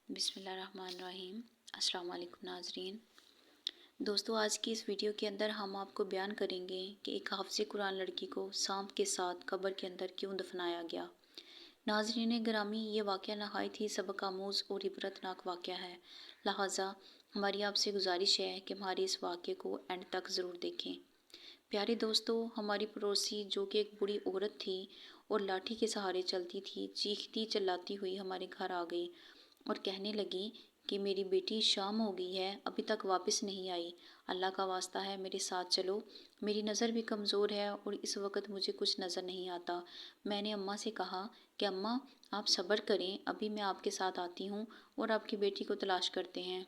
بسم اللہ الرحمن الرحیم۔ السلام علیکم ناظرین۔ دوستو، آج کی اس ویڈیو کے اندر ہم آپ کو بیان کریں گے کہ ایک حافظ قرآن لڑکی کو سانپ کے ساتھ قبر کے اندر کیوں دفنایا گیا۔ ناظرین گرامی، یہ واقعہ نہایت ہی سبق آموز اور عبرتناک واقعہ ہے، لہٰذا ہماری آپ سے گزارش ہے کہ ہماری اس واقعے کو اینڈ تک ضرور دیکھیں۔ پیارے دوستو، ہماری پڑوسی جو کہ ایک بوڑھی عورت تھی اور لاٹھی کے سہارے چلتی تھی، چیختی چلاتی ہوئی ہمارے گھر آ گئی اور کہنے لگی کہ میری بیٹی شام ہو گئی ہے، ابھی تک واپس نہیں آئی، اللہ کا واسطہ ہے میرے ساتھ چلو، میری نظر بھی کمزور ہے اور اس وقت مجھے کچھ نظر نہیں آتا۔ میں نے اماں سے کہا کہ اماں آپ صبر کریں، ابھی میں آپ کے ساتھ آتی ہوں اور آپ کی بیٹی کو تلاش کرتے ہیں۔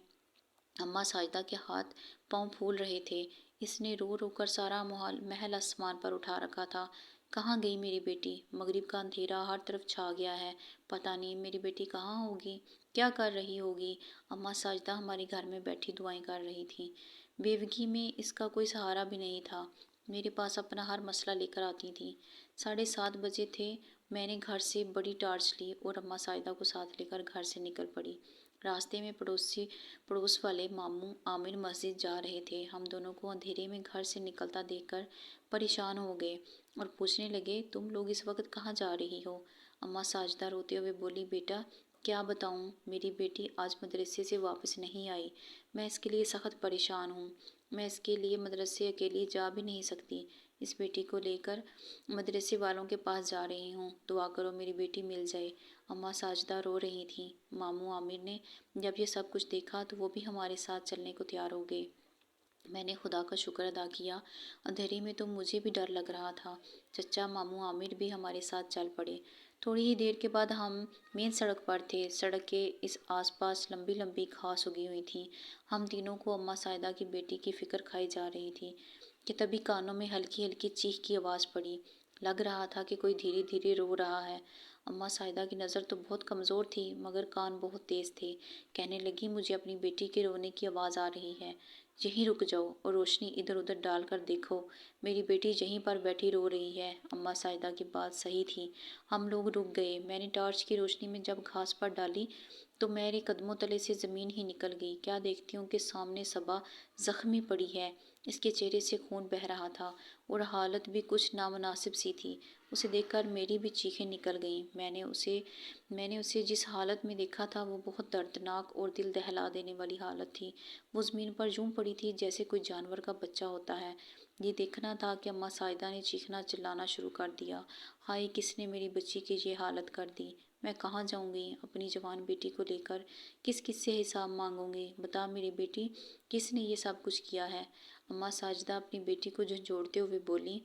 اماں ساجدہ کے ہاتھ پاؤں پھول رہے تھے، اس نے رو رو کر سارا محل آسمان پر اٹھا رکھا تھا۔ کہاں گئی میری بیٹی؟ مغرب کا اندھیرا ہر طرف چھا گیا ہے، پتہ نہیں میری بیٹی کہاں ہوگی، کیا کر رہی ہوگی۔ اماں ساجدہ ہمارے گھر میں بیٹھی دعائیں کر رہی تھیں۔ بیوگی میں اس کا کوئی سہارا بھی نہیں تھا، میرے پاس اپنا ہر مسئلہ لے کر آتی تھیں۔ 7:30 بجے تھے، میں نے گھر سے بڑی ٹارچ لی اور اماں ساجدہ کو ساتھ لے کر گھر سے نکل پڑی۔ راستے میں پڑوس والے ماموں عامر مسجد جا رہے تھے، ہم دونوں کو اندھیرے میں گھر سے نکلتا دیکھ کر پریشان ہو گئے اور پوچھنے لگے تم لوگ اس وقت کہاں جا رہی ہو؟ اماں ساجدہ روتے ہوئے بولی بیٹا کیا بتاؤں، میری بیٹی آج مدرسے سے واپس نہیں آئی، میں اس کے لیے سخت پریشان ہوں، میں اس کے لیے مدرسے اکیلی جا بھی نہیں سکتی، اس بیٹی کو لے کر مدرسے والوں کے پاس جا رہی ہوں، دعا کرو میری بیٹی مل جائے۔ اماں ساجدہ رو رہی تھیں۔ ماموں عامر نے جب یہ سب کچھ دیکھا تو وہ بھی ہمارے ساتھ چلنے کو تیار ہو گئے۔ میں نے خدا کا شکر ادا کیا، اندھیرے میں تو مجھے بھی ڈر لگ رہا تھا۔ چچا ماموں عامر بھی ہمارے ساتھ چل پڑے۔ تھوڑی ہی دیر کے بعد ہم مین سڑک پر تھے، سڑک کے اس آس پاس لمبی لمبی گھاس اگی ہوئی تھی۔ ہم تینوں کو اماں ساجدہ کی بیٹی کی فکر کھائی جا رہی تھی کہ تبھی کانوں میں ہلکی ہلکی چیخ کی آواز پڑی، لگ رہا تھا کہ کوئی دھیرے دھیرے رو رہا ہے۔ اماں ساجدہ کی نظر تو بہت کمزور تھی مگر کان بہت تیز تھے، کہنے لگی مجھے اپنی بیٹی کے رونے کی آواز آ رہی ہے، یہیں رک جاؤ اور روشنی ادھر ادھر ڈال کر دیکھو، میری بیٹی یہیں پر بیٹھی رو رہی ہے۔ اماں ساجدہ کی بات صحیح تھی، ہم لوگ رک گئے۔ میں نے ٹارچ کی روشنی میں جب گھاس پر ڈالی تو میرے قدموں تلے سے زمین ہی نکل گئی۔ کیا دیکھتی ہوں کہ سامنے صبا زخمی پڑی ہے، اس کے چہرے سے خون بہہ رہا تھا اور حالت بھی کچھ نامناسب سی تھی۔ اسے دیکھ کر میری بھی چیخیں نکل گئیں۔ میں نے اسے جس حالت میں دیکھا تھا وہ بہت دردناک اور دل دہلا دینے والی حالت تھی۔ وہ زمین پر یوں پڑی تھی جیسے کوئی جانور کا بچہ ہوتا ہے۔ یہ دیکھنا تھا کہ اماں ساجدہ نے چیخنا چلانا شروع کر دیا، ہائے کس نے میری بچی کی یہ حالت کر دی، میں کہاں جاؤں گی اپنی جوان بیٹی کو لے کر، کس کس سے حساب مانگوں گی، بتا میری بیٹی کس نے یہ سب کچھ کیا ہے۔ اماں ساجدہ اپنی بیٹی کو جھنجھوڑتے ہوئے بولی۔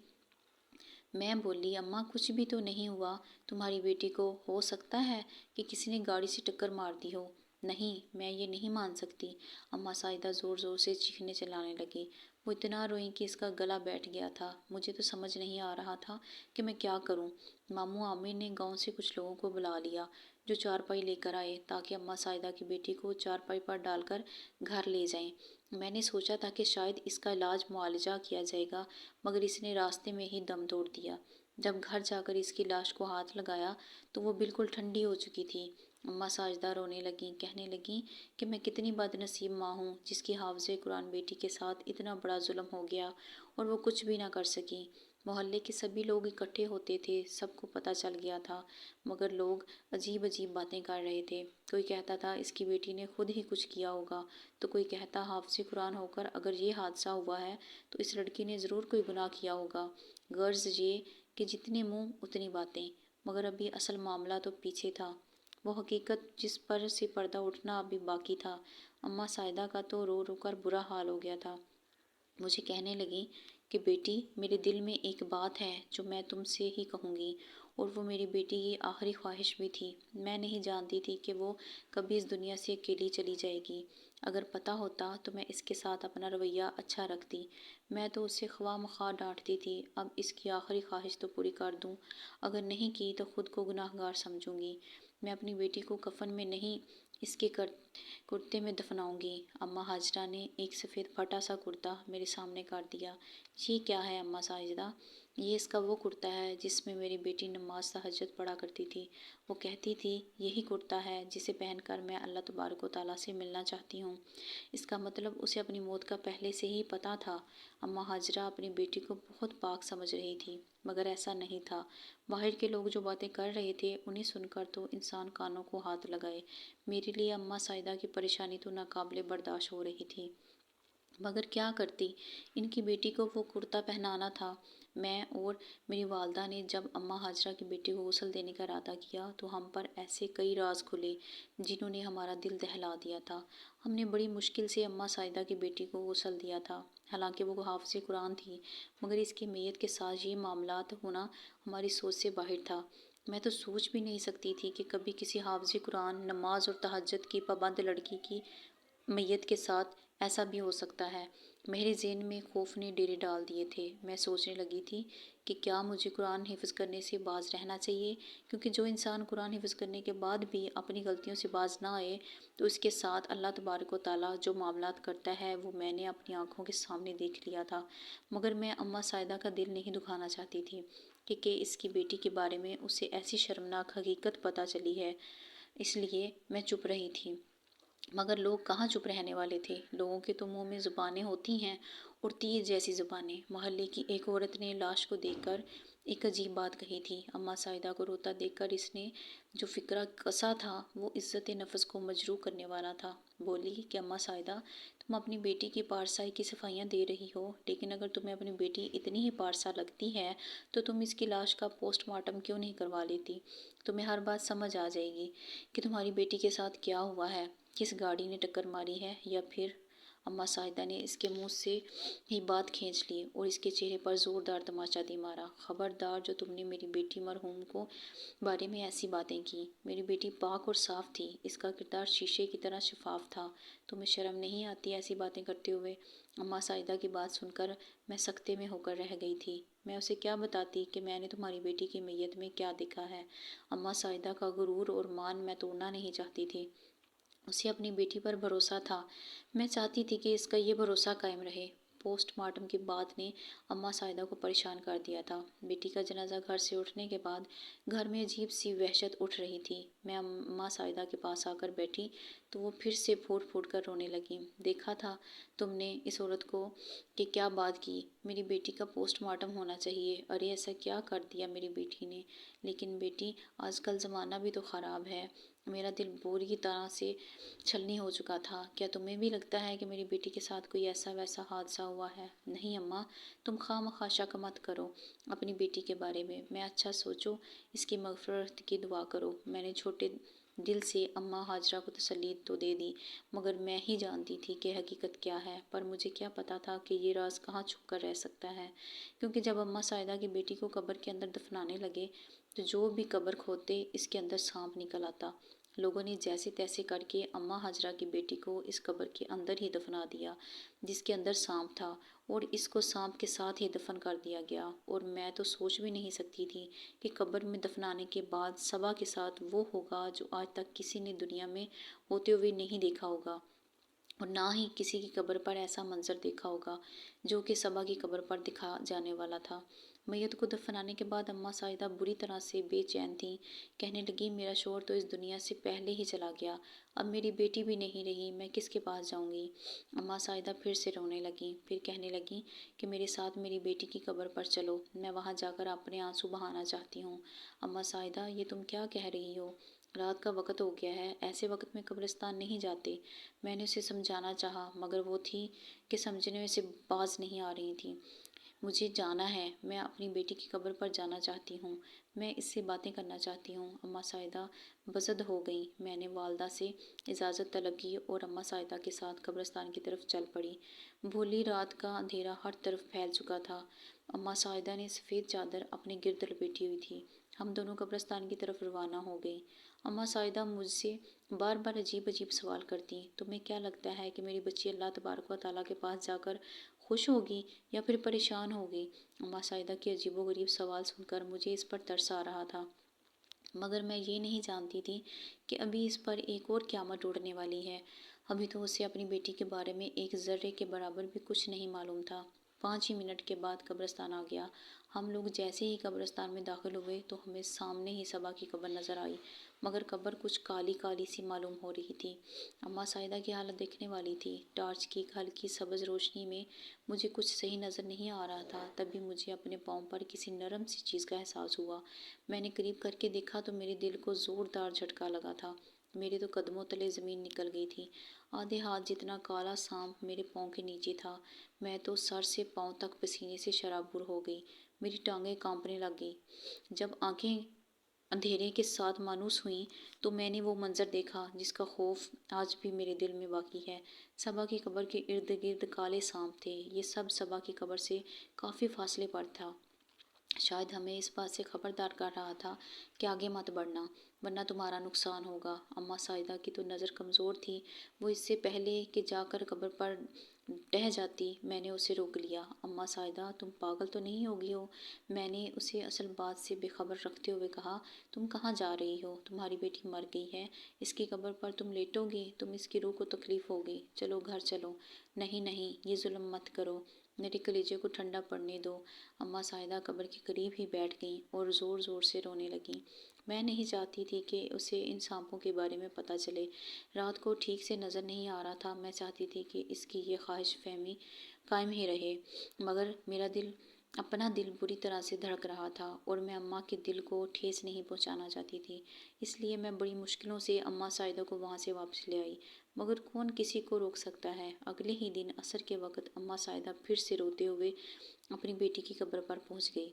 میں بولی اماں کچھ بھی تو نہیں ہوا، تمہاری بیٹی کو ہو سکتا ہے کہ کسی نے گاڑی سے ٹکر مار دی ہو، نہیں میں یہ نہیں مان سکتی۔ اماں ساجدہ زور زور سے چیخنے چلانے لگی، وہ اتنا روئیں کہ اس کا گلا بیٹھ گیا تھا۔ مجھے تو سمجھ نہیں آ رہا تھا کہ میں کیا کروں۔ ماموں عامر نے گاؤں سے کچھ لوگوں کو بلا لیا جو چارپائی لے کر آئے تاکہ اماں ساجدہ کی بیٹی کو چارپائی پر ڈال کر گھر لے جائیں۔ میں نے سوچا تھا کہ شاید اس کا علاج معالجہ کیا جائے گا مگر اس نے راستے میں ہی دم توڑ دیا۔ جب گھر جا کر اس کی لاش کو ہاتھ لگایا تو وہ بالکل ٹھنڈی ہو چکی تھی۔ اماں ساجدہ رونے لگیں، کہنے لگیں کہ میں کتنی بد نصیب ماں ہوں جس کی حافظ قرآن بیٹی کے ساتھ اتنا بڑا ظلم ہو گیا اور وہ کچھ بھی نہ کر سکی۔ محلے کے سبھی لوگ اکٹھے ہوتے تھے، سب کو پتہ چل گیا تھا مگر لوگ عجیب عجیب باتیں کر رہے تھے۔ کوئی کہتا تھا اس کی بیٹی نے خود ہی کچھ کیا ہوگا تو کوئی کہتا حافظ قرآن ہو کر اگر یہ حادثہ ہوا ہے تو اس لڑکی نے ضرور کوئی گناہ کیا ہوگا۔ غرض یہ کہ جتنے منہ اتنی باتیں، مگر ابھی اصل معاملہ تو پیچھے تھا، وہ حقیقت جس پر سے پردہ اٹھنا ابھی باقی تھا۔ اماں ساجدہ کا تو رو رو کر برا حال ہو گیا تھا۔ مجھے کہنے لگیں کہ بیٹی میرے دل میں ایک بات ہے جو میں تم سے ہی کہوں گی اور وہ میری بیٹی کی آخری خواہش بھی تھی۔ میں نہیں جانتی تھی کہ وہ کبھی اس دنیا سے اکیلی چلی جائے گی، اگر پتہ ہوتا تو میں اس کے ساتھ اپنا رویہ اچھا رکھتی، میں تو اسے خواہ مخواہ ڈانٹتی تھی، اب اس کی آخری خواہش تو پوری کر دوں، اگر نہیں کی تو خود کو گناہگار سمجھوں گی۔ میں اپنی بیٹی کو کفن میں نہیں اس کے کرتے میں دفناؤں گی۔ اماں ہاجرہ نے ایک سفید پھٹا سا کرتا میرے سامنے کاٹ دیا۔ یہ کیا ہے اماں ساجدہ؟ یہ اس کا وہ کرتا ہے جس میں میری بیٹی نماز تہجد پڑھا کرتی تھی۔ وہ کہتی تھی یہی کرتا ہے جسے پہن کر میں اللہ تبارک و تعالیٰ سے ملنا چاہتی ہوں۔ اس کا مطلب اسے اپنی موت کا پہلے سے ہی پتہ تھا۔ اماں ہاجرہ اپنی بیٹی کو بہت پاک سمجھ رہی تھی، مگر ایسا نہیں تھا۔ باہر کے لوگ جو باتیں کر رہے تھے انہیں سن کر تو انسان کانوں کو ہاتھ لگائے۔ میرے لیے اماں سائدہ کی پریشانی تو ناقابل برداشت ہو رہی تھی، مگر کیا کرتی؟ ان کی بیٹی کو وہ کرتا پہنانا تھا۔ میں اور میری والدہ نے جب اماں ہاجرہ کی بیٹی کو غسل دینے کا ارادہ کیا تو ہم پر ایسے کئی راز کھلے جنہوں نے ہمارا دل دہلا دیا تھا۔ ہم نے بڑی مشکل سے اماں سائدہ کی بیٹی کو غسل دیا تھا، حالانکہ وہ حافظ قرآن تھی، مگر اس کی میت کے ساتھ یہ معاملات ہونا ہماری سوچ سے باہر تھا۔ میں تو سوچ بھی نہیں سکتی تھی کہ کبھی کسی حافظ قرآن، نماز اور تہجد کی پابند لڑکی کی میت کے ساتھ ایسا بھی ہو سکتا ہے۔ میرے ذہن میں خوف نے ڈیرے ڈال دیے تھے۔ میں سوچنے لگی تھی کہ کیا مجھے قرآن حفظ کرنے سے باز رہنا چاہیے، کیونکہ جو انسان قرآن حفظ کرنے کے بعد بھی اپنی غلطیوں سے باز نہ آئے تو اس کے ساتھ اللہ تبارک و تعالیٰ جو معاملات کرتا ہے وہ میں نے اپنی آنکھوں کے سامنے دیکھ لیا تھا۔ مگر میں اماں سائدہ کا دل نہیں دکھانا چاہتی تھی کہ اس کی بیٹی کے بارے میں اسے ایسی شرمناک حقیقت پتہ چلی ہے، اس لیے میں چپ رہی تھی۔ مگر لوگ کہاں چپ رہنے والے تھے؟ لوگوں کے تو منہ میں زبانیں ہوتی ہیں، اور تیر جیسی زبانیں۔ محلے کی ایک عورت نے لاش کو دیکھ کر ایک عجیب بات کہی تھی۔ اماں سائدہ کو روتا دیکھ کر اس نے جو فقرہ کسا تھا وہ عزت نفس کو مجروح کرنے والا تھا۔ بولی کہ اماں سائدہ، تم اپنی بیٹی کی پارسائی کی صفائیاں دے رہی ہو، لیکن اگر تمہیں اپنی بیٹی اتنی ہی پارسا لگتی ہے تو تم اس کی لاش کا پوسٹ مارٹم کیوں نہیں کروا لیتی؟ تمہیں ہر بات سمجھ آ جائے گی کہ تمہاری بیٹی کے ساتھ کیا ہوا ہے، کس گاڑی نے ٹکر ماری ہے یا پھر۔ اماں سائدہ نے اس کے منہ سے ہی بات کھینچ لی اور اس کے چہرے پر زوردار تماچا دے مارا۔ خبردار جو تم نے میری بیٹی مرحوم کو بارے میں ایسی باتیں کی۔ میری بیٹی پاک اور صاف تھی، اس کا کردار شیشے کی طرح شفاف تھا۔ تمہیں شرم نہیں آتی ایسی باتیں کرتے ہوئے؟ اماں سائدہ کی بات سن کر میں سکتے میں ہو کر رہ گئی تھی۔ میں اسے کیا بتاتی کہ میں نے تمہاری بیٹی کی میت میں کیا دیکھا ہے؟ اماں سائدہ کا غرور اور مان میں توڑنا نہیں چاہتی تھی۔ اسے اپنی بیٹی پر بھروسہ تھا۔ میں چاہتی تھی کہ اس کا یہ بھروسہ قائم رہے۔ پوسٹ مارٹم کی بات نے اماں سائدہ کو پریشان کر دیا تھا۔ بیٹی کا جنازہ گھر سے اٹھنے کے بعد گھر میں عجیب سی وحشت اٹھ رہی تھی۔ میں اماں سائدہ کے پاس آ کر بیٹھی تو وہ پھر سے پھوٹ پھوٹ کر رونے لگیں۔ دیکھا تھا تم نے اس عورت کو کہ کیا بات کی؟ میری بیٹی کا پوسٹ مارٹم ہونا چاہیے۔ ارے ایسا کیا کر دیا میری بیٹی نے؟ لیکن بیٹی، آج کل زمانہ بھی تو خراب ہے۔ میرا دل بری طرح سے چھلنی ہو چکا تھا۔ کیا تمہیں بھی لگتا ہے کہ میری بیٹی کے ساتھ کوئی ایسا ویسا حادثہ ہوا ہے؟ نہیں اماں، تم خواہ مخواہ شک مت کرو اپنی بیٹی کے بارے میں اچھا سوچو، اس کی مغفرت کی دعا کرو۔ میں نے چھوٹے دل سے اماں ہاجرہ کو تسلی تو دے دی، مگر میں ہی جانتی تھی کہ حقیقت کیا ہے۔ پر مجھے کیا پتا تھا کہ یہ راز کہاں چھپ کر رہ سکتا ہے، کیونکہ جب اماں سائدہ کی بیٹی کو قبر کے اندر دفنانے لگے تو جو بھی قبر کھودتے اس کے اندر سانپ نکل آتا۔ لوگوں نے جیسے تیسے کر کے اماں ہاجرہ کی بیٹی کو اس قبر کے اندر ہی دفنا دیا جس کے اندر سانپ تھا، اور اس کو سانپ کے ساتھ ہی دفن کر دیا گیا۔ اور میں تو سوچ بھی نہیں سکتی تھی کہ قبر میں دفنانے کے بعد صبا کے ساتھ وہ ہوگا جو آج تک کسی نے دنیا میں ہوتے ہوئے نہیں دیکھا ہوگا، اور نہ ہی کسی کی قبر پر ایسا منظر دیکھا ہوگا جو کہ صبا کی قبر پر دکھا جانے والا تھا۔ میت کو دفنانے کے بعد اماں سائدہ بری طرح سے بے چین تھیں۔ کہنے لگی میرا شوہر تو اس دنیا سے پہلے ہی چلا گیا، اب میری بیٹی بھی نہیں رہی، میں کس کے پاس جاؤں گی؟ اماں سائدہ پھر سے رونے لگیں، پھر کہنے لگیں کہ میرے ساتھ میری بیٹی کی قبر پر چلو، میں وہاں جا کر اپنے آنسو بہانا چاہتی ہوں۔ اماں سائدہ، یہ تم کیا کہہ رہی ہو؟ رات کا وقت ہو گیا ہے، ایسے وقت میں قبرستان نہیں جاتے۔ میں نے اسے سمجھانا چاہا، مگر وہ تھی کہ سمجھنے سے باز نہیں آ رہی تھی۔ مجھے جانا ہے، میں اپنی بیٹی کی قبر پر جانا چاہتی ہوں، میں اس سے باتیں کرنا چاہتی ہوں۔ اماں سائدہ بزد ہو گئیں۔ میں نے والدہ سے اجازت طلب کی اور اماں سائدہ کے ساتھ قبرستان کی طرف چل پڑی۔ بھولی رات کا اندھیرا ہر طرف پھیل چکا تھا۔ اماں سائدہ نے سفید چادر اپنے گرد لپیٹی ہوئی تھی۔ ہم دونوں قبرستان کی طرف روانہ ہو گئیں۔ اماں سائدہ مجھ سے بار بار عجیب عجیب سوال کرتیں۔ تمہیں کیا لگتا ہے کہ میری بچی اللہ تبارک و تعالیٰ کے پاس جا کر خوش ہوگی یا پھر پریشان ہوگی؟ اماں سائدہ کے عجیب و غریب سوال سن کر مجھے اس پر ترس آ رہا تھا۔ مگر میں یہ نہیں جانتی تھی کہ ابھی اس پر ایک اور قیامت ٹوٹنے والی ہے۔ ابھی تو اسے اپنی بیٹی کے بارے میں ایک ذرے کے برابر بھی کچھ نہیں معلوم تھا۔ 5 ہی منٹ کے بعد قبرستان آ گیا۔ ہم لوگ جیسے ہی قبرستان میں داخل ہوئے تو ہمیں سامنے ہی صبا کی قبر نظر آئی، مگر قبر کچھ کالی کالی سی معلوم ہو رہی تھی۔ اماں سعیدہ کی حالت دیکھنے والی تھی۔ ٹارچ کی ہلکی سبز روشنی میں مجھے کچھ صحیح نظر نہیں آ رہا تھا۔ تبھی مجھے اپنے پاؤں پر کسی نرم سی چیز کا احساس ہوا۔ میں نے قریب کر کے دیکھا تو میرے دل کو زوردار جھٹکا لگا تھا۔ میرے تو قدموں تلے زمین نکل گئی تھی۔ آدھے ہاتھ جتنا کالا سانپ میرے پاؤں کے نیچے تھا۔ میں تو سر سے پاؤں تک پسینے سے شرابور ہو گئی۔ میری ٹانگیں کانپنے لگ گئی۔ جب آنکھیں اندھیرے کے ساتھ مانوس ہوئیں تو میں نے وہ منظر دیکھا جس کا خوف آج بھی میرے دل میں باقی ہے۔ صبا کی قبر کے ارد گرد کالے سانپ تھے۔ یہ سب صبا کی قبر سے کافی فاصلے پر تھا۔ شاید ہمیں اس بات سے خبردار کر رہا تھا کہ آگے مت بڑھنا ورنہ تمہارا نقصان ہوگا۔ اماں سعیدہ کی تو نظر کمزور تھی۔ وہ اس سے پہلے کہ جا کر قبر پر ڈہ جاتی میں نے اسے روک لیا۔ اماں سعیدہ تم پاگل تو نہیں ہو گئی ہو؟ میں نے اسے اصل بات سے بے خبر رکھتے ہوئے کہا۔ تم کہاں جا رہی ہو؟ تمہاری بیٹی مر گئی ہے، اس کی قبر پر تم لیٹو گی؟ تم اس کی روح کو تکلیف ہوگی، چلو گھر چلو۔ نہیں نہیں، یہ ظلم مت کرو، میرے کلیجے کو ٹھنڈا پڑنے دو۔ اماں سعیدہ قبر کے قریب ہی بیٹھ گئیں اور زور زور سے رونے لگیں۔ میں نہیں چاہتی تھی کہ اسے ان سانپوں کے بارے میں پتہ چلے۔ رات کو ٹھیک سے نظر نہیں آ رہا تھا۔ میں چاہتی تھی کہ اس کی یہ خواہش فہمی قائم ہی رہے، مگر میرا اپنا دل بری طرح سے دھڑک رہا تھا اور میں اماں کے دل کو ٹھیس نہیں پہنچانا چاہتی تھی۔ اس لیے میں بڑی مشکلوں سے اماں سعیدہ کو وہاں سے واپس لے آئی، مگر کون کسی کو روک سکتا ہے۔ اگلے ہی دن عصر کے وقت اماں سعیدہ پھر سے روتے ہوئے اپنی بیٹی کی قبر پر پہنچ گئی۔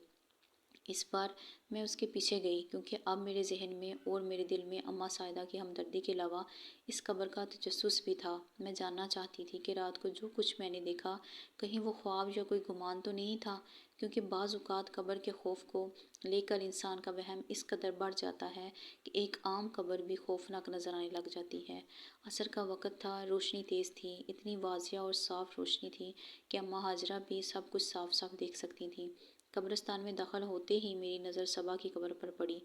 اس بار میں اس کے پیچھے گئی کیونکہ اب میرے ذہن میں اور میرے دل میں اماں سعیدہ کی ہمدردی کے علاوہ اس قبر کا تجسس بھی تھا۔ میں جاننا چاہتی تھی کہ رات کو جو کچھ میں نے دیکھا کہیں وہ خواب یا کوئی گمان تو نہیں تھا، کیونکہ بعض اوقات قبر کے خوف کو لے کر انسان کا وہم اس قدر بڑھ جاتا ہے کہ ایک عام قبر بھی خوفناک نظر آنے لگ جاتی ہے۔ عصر کا وقت تھا، روشنی تیز تھی، اتنی واضح اور صاف روشنی تھی کہ اماں ہاجرہ بھی سب کچھ صاف صاف دیکھ سکتی تھیں۔ قبرستان میں داخل ہوتے ہی میری نظر صبا کی قبر پر پڑی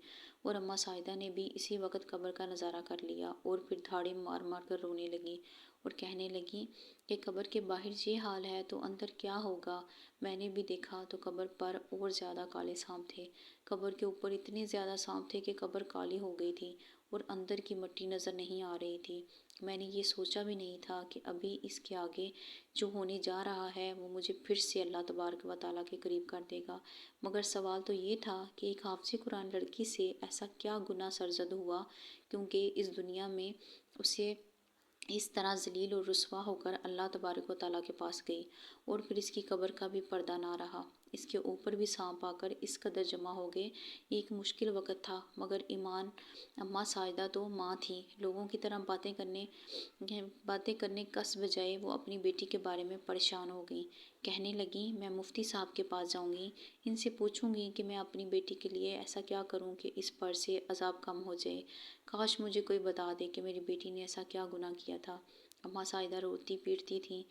اور اماں سعیدہ نے بھی اسی وقت قبر کا نظارہ کر لیا اور پھر دھاڑیں مار مار کر رونے لگیں اور کہنے لگیں کہ قبر کے باہر یہ حال ہے تو اندر کیا ہوگا۔ میں نے بھی دیکھا تو قبر پر اور زیادہ کالے سانپ تھے۔ قبر کے اوپر اتنے زیادہ سانپ تھے کہ قبر کالی ہو گئی تھی اور اندر کی مٹی نظر نہیں آ رہی تھی۔ میں نے یہ سوچا بھی نہیں تھا کہ ابھی اس کے آگے جو ہونے جا رہا ہے وہ مجھے پھر سے اللہ تبارک و تعالیٰ کے قریب کر دے گا، مگر سوال تو یہ تھا کہ ایک حافظ قرآن لڑکی سے ایسا کیا گناہ سرزد ہوا کیونکہ اس دنیا میں اسے اس طرح ذلیل اور رسوا ہو کر اللہ تبارک و تعالیٰ کے پاس گئی اور پھر اس کی قبر کا بھی پردہ نہ رہا۔ اس کے اوپر بھی سانپ آ کر اس قدر جمع ہو گئے۔ یہ ایک مشکل وقت تھا، مگر اماں سعیدہ تو ماں تھیں۔ لوگوں کی طرح باتیں کرنے کس بجائے وہ اپنی بیٹی کے بارے میں پریشان ہو گئیں۔ کہنے لگیں میں مفتی صاحب کے پاس جاؤں گی، ان سے پوچھوں گی کہ میں اپنی بیٹی کے لیے ایسا کیا کروں کہ اس پر سے عذاب کم ہو جائے۔ کاش مجھے کوئی بتا دے کہ میری بیٹی نے ایسا کیا گناہ کیا تھا۔ اماں سعیدہ روتی پیٹتی تھیں۔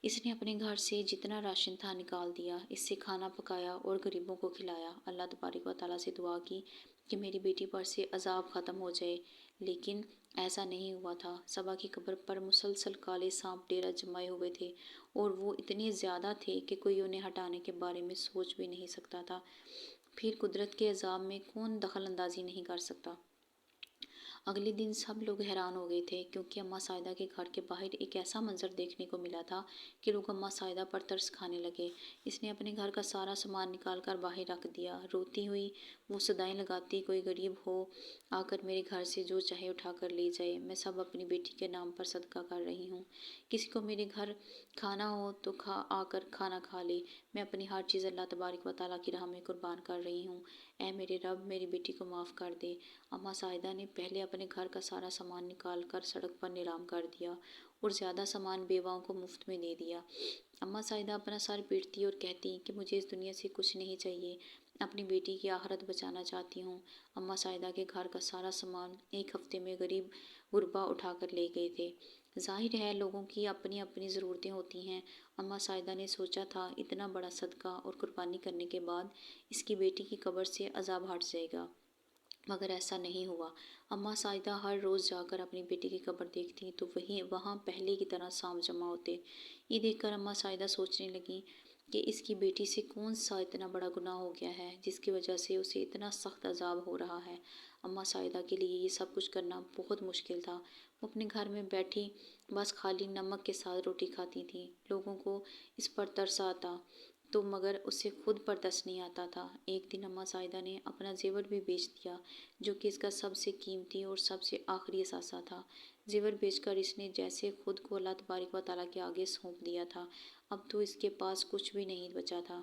اس نے اپنے گھر سے جتنا راشن تھا نکال دیا، اس سے کھانا پکایا اور غریبوں کو کھلایا۔ اللہ تبارک و تعالیٰ سے دعا کی کہ میری بیٹی پر سے عذاب ختم ہو جائے، لیکن ایسا نہیں ہوا تھا۔ صبا کی قبر پر مسلسل کالے سانپ ڈیرا جمائے ہوئے تھے اور وہ اتنے زیادہ تھے کہ کوئی انہیں ہٹانے کے بارے میں سوچ بھی نہیں سکتا تھا۔ پھر قدرت کے عذاب میں کون دخل اندازی نہیں کر سکتا۔ اگلے دن سب لوگ حیران ہو گئے تھے کیونکہ اماں سعیدہ کے گھر کے باہر ایک ایسا منظر دیکھنے کو ملا تھا کہ لوگ اماں سعیدہ پر ترس کھانے لگے۔ اس نے اپنے گھر کا سارا سامان نکال کر باہر رکھ دیا۔ روتی ہوئی وہ صدائیں لگاتی کوئی غریب ہو آ کر میرے گھر سے جو چاہے اٹھا کر لے جائے، میں سب اپنی بیٹی کے نام پر صدقہ کر رہی ہوں۔ کسی کو میرے گھر کھانا ہو تو آ کر کھانا کھا لے، میں اپنی ہر چیز اللہ تبارک و تعالیٰ کی راہ میں قربان کر رہی ہوں۔ اے میرے رب، میری بیٹی کو معاف کر دے۔ اماں سعیدہ نے پہلے اپنے گھر کا سارا سامان نکال کر سڑک پر نیلام کر دیا اور زیادہ سامان بیواؤں کو مفت میں دے دیا۔ اماں سعیدہ اپنا سر پیٹتی اور کہتی کہ مجھے اس دنیا سے کچھ نہیں چاہیے، اپنی بیٹی کی آخرت بچانا چاہتی ہوں۔ اماں سعیدہ کے گھر کا سارا سامان ایک ہفتے میں غریب غربا اٹھا کر لے گئے تھے۔ ظاہر ہے لوگوں کی اپنی اپنی ضرورتیں ہوتی ہیں۔ اماں سعیدہ نے سوچا تھا اتنا بڑا صدقہ اور قربانی کرنے کے بعد اس کی بیٹی کی قبر سے عذاب ہٹ جائے گا۔ مگر ایسا نہیں ہوا۔ اماں ساجدہ ہر روز جا کر اپنی بیٹی کی قبر دیکھتی تو وہاں پہلے کی طرح سانپ جمع ہوتے۔ یہ دیکھ کر اماں ساجدہ سوچنے لگیں کہ اس کی بیٹی سے کون سا اتنا بڑا گناہ ہو گیا ہے جس کی وجہ سے اسے اتنا سخت عذاب ہو رہا ہے۔ اماں ساجدہ کے لیے یہ سب کچھ کرنا بہت مشکل تھا۔ وہ اپنے گھر میں بیٹھی بس خالی نمک کے ساتھ روٹی کھاتی تھیں۔ لوگوں کو اس پر ترس آتا تو مگر اسے خود پر ترس نہیں آتا تھا۔ ایک دن اماں ساجدہ نے اپنا زیور بھی بیچ دیا جو کہ اس کا سب سے قیمتی اور سب سے آخری اثاثہ تھا۔ زیور بیچ کر اس نے جیسے خود کو اللہ تبارک و تعالیٰ کے آگے سونپ دیا تھا۔ اب تو اس کے پاس کچھ بھی نہیں بچا تھا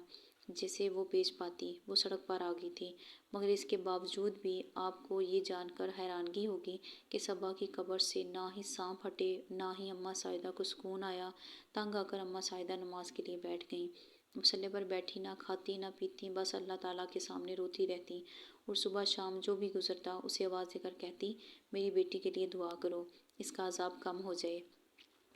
جسے وہ بیچ پاتی۔ وہ سڑک پر آ گئی تھی، مگر اس کے باوجود بھی آپ کو یہ جان کر حیرانگی ہوگی کہ صبا کی قبر سے نہ ہی سانپ ہٹے نہ ہی اماں ساجدہ کو سکون آیا۔ تنگ آ کر اماں ساجدہ نماز کے لیے بیٹھ گئیں۔ مصلے پر بیٹھی نہ کھاتی نہ پیتی، بس اللہ تعالیٰ کے سامنے روتی رہتی اور صبح شام جو بھی گزرتا اسے آواز دے کر کہتی، میری بیٹی کے لیے دعا کرو، اس کا عذاب کم ہو جائے۔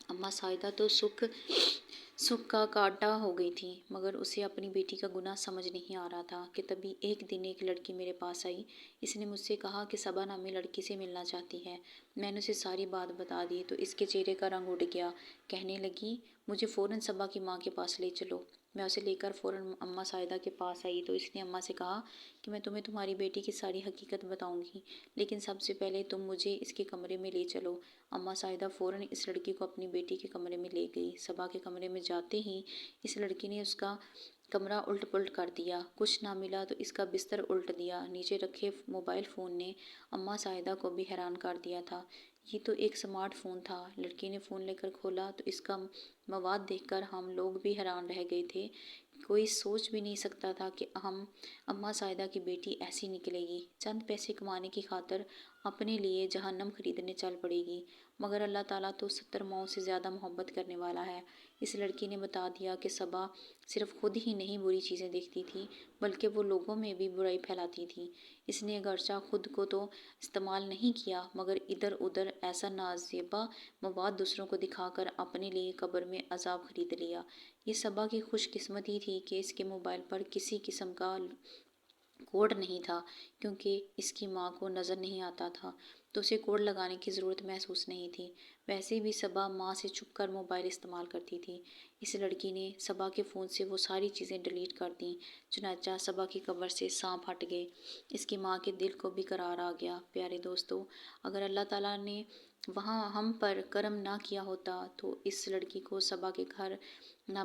اماں ساجدہ تو سکھ کا کانٹا ہو گئی تھی، مگر اسے اپنی بیٹی کا گناہ سمجھ نہیں آ رہا تھا کہ تبھی ایک دن ایک لڑکی میرے پاس آئی۔ اس نے مجھ سے کہا کہ صبا نامی لڑکی سے ملنا چاہتی ہے۔ میں نے اسے ساری بات بتا دی تو اس کے چہرے کا رنگ اڑ گیا۔ کہنے لگی، مجھے فوراً صبا کی ماں کے پاس لے چلو۔ میں اسے لے کر فوراً اماں ساجدہ کے پاس آئی تو اس نے اماں سے کہا کہ میں تمہیں تمہاری بیٹی کی ساری حقیقت بتاؤں گی، لیکن سب سے پہلے تم مجھے اس کے کمرے میں لے چلو۔ اماں ساجدہ فوراً اس لڑکی کو اپنی بیٹی کے کمرے میں لے گئی۔ صبا کے کمرے میں جاتے ہی اس لڑکی نے اس کا کمرہ الٹ پلٹ کر دیا۔ کچھ نہ ملا تو اس کا بستر الٹ دیا۔ نیچے رکھے موبائل فون نے اماں ساجدہ کو بھی حیران کر دیا تھا۔ یہ تو ایک سمارٹ فون تھا۔ لڑکی نے فون لے کر کھولا تو اس کا مواد دیکھ کر ہم لوگ بھی حیران رہ گئے تھے۔ کوئی سوچ بھی نہیں سکتا تھا کہ اماں ساجدہ کی بیٹی ایسی نکلے گی، چند پیسے کمانے کی خاطر اپنے لیے جہنم خریدنے چل پڑے گی۔ مگر اللہ تعالیٰ تو 70 ماؤں سے زیادہ محبت کرنے والا ہے۔ اس لڑکی نے بتا دیا کہ صبا صرف خود ہی نہیں بری چیزیں دیکھتی تھی بلکہ وہ لوگوں میں بھی برائی پھیلاتی تھی۔ اس نے اگرچہ خود کو تو استعمال نہیں کیا مگر ادھر ادھر ایسا نازیبا مواد دوسروں کو دکھا کر اپنے لیے قبر میں عذاب خرید لیا۔ یہ صبا کی خوش قسمتی تھی کہ اس کے موبائل پر کسی قسم کا کوڈ نہیں تھا، کیونکہ اس کی ماں کو نظر نہیں آتا تھا تو اسے کوڈ لگانے کی ضرورت محسوس نہیں تھی۔ ویسے بھی صبا ماں سے چھپ کر موبائل استعمال کرتی تھی۔ اس لڑکی نے صبا کے فون سے وہ ساری چیزیں ڈیلیٹ کر دیں۔ چنانچہ صبا کی قبر سے سانپ ہٹ گئے۔ اس کی ماں کے دل کو بھی قرار آ گیا۔ پیارے دوستو، اگر اللہ تعالیٰ نے وہاں ہم پر کرم نہ کیا ہوتا تو اس لڑکی کو صبا کے گھر نہ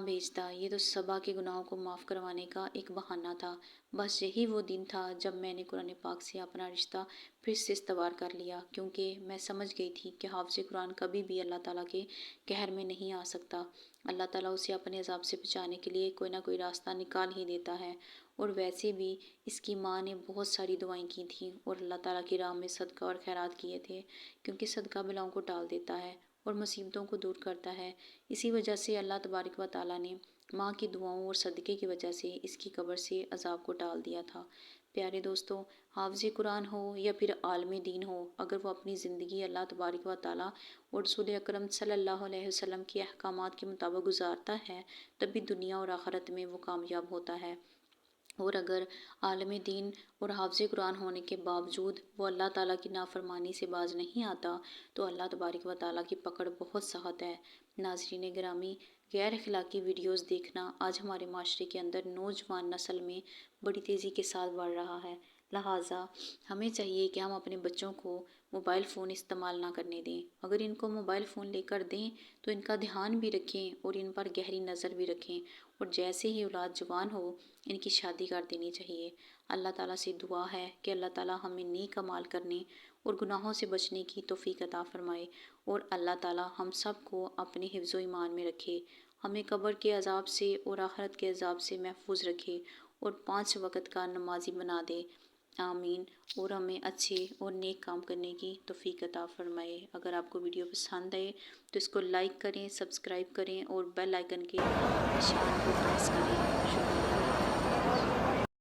بھیجتا۔ یہ تو صبا کے گناہوں کو معاف کروانے کا ایک بہانہ تھا۔ بس یہی وہ دن تھا جب میں نے قرآن پاک سے اپنا رشتہ پھر سے استوار کر لیا، کیونکہ میں سمجھ گئی تھی کہ حافظ قرآن کبھی بھی اللہ تعالیٰ کے قہر میں نہیں آ سکتا۔ اللہ تعالیٰ اسے اپنے عذاب سے بچانے کے لیے کوئی نہ کوئی راستہ نکال ہی دیتا ہے۔ اور ویسے بھی اس کی ماں نے بہت ساری دعائیں کی تھیں اور اللہ تعالیٰ کی راہ میں صدقہ اور خیرات کیے تھے، کیونکہ صدقہ بلاؤں کو ٹال دیتا ہے اور مصیبتوں کو دور کرتا ہے۔ اسی وجہ سے اللہ تبارک و تعالیٰ نے ماں کی دعاؤں اور صدقے کی وجہ سے اس کی قبر سے عذاب کو ٹال دیا تھا۔ پیارے دوستو، حافظ قرآن ہو یا پھر عالم دین ہو، اگر وہ اپنی زندگی اللہ تبارک و تعالیٰ اور رسول اکرم صلی اللہ علیہ وسلم کے احکامات کے مطابق گزارتا ہے تبھی دنیا اور آخرت میں وہ کامیاب ہوتا ہے۔ اور اگر عالم دین اور حافظ قرآن ہونے کے باوجود وہ اللہ تعالیٰ کی نافرمانی سے باز نہیں آتا تو اللہ تبارک و تعالیٰ کی پکڑ بہت سخت ہے۔ ناظرین گرامی، غیر اخلاقی ویڈیوز دیکھنا آج ہمارے معاشرے کے اندر نوجوان نسل میں بڑی تیزی کے ساتھ بڑھ رہا ہے۔ لہٰذا ہمیں چاہیے کہ ہم اپنے بچوں کو موبائل فون استعمال نہ کرنے دیں۔ اگر ان کو موبائل فون لے کر دیں تو ان کا دھیان بھی رکھیں اور ان پر گہری نظر بھی رکھیں، اور جیسے ہی اولاد جوان ہو ان کی شادی کر دینی چاہیے۔ اللہ تعالیٰ سے دعا ہے کہ اللہ تعالیٰ ہمیں نیک اعمال کرنے اور گناہوں سے بچنے کی توفیق عطا فرمائے، اور اللہ تعالیٰ ہم سب کو اپنے حفظ و ایمان میں رکھے، ہمیں قبر کے عذاب سے اور آخرت کے عذاب سے محفوظ رکھے اور 5 وقت کا نمازی بنا دے۔ آمین۔ اور ہمیں اچھے اور نیک کام کرنے کی توفیق عطا فرمائے۔ اگر آپ کو ویڈیو پسند آئے تو اس کو لائک کریں، سبسکرائب کریں اور بیل آئیکن کے نشان کو پریس کریں۔ شکریہ۔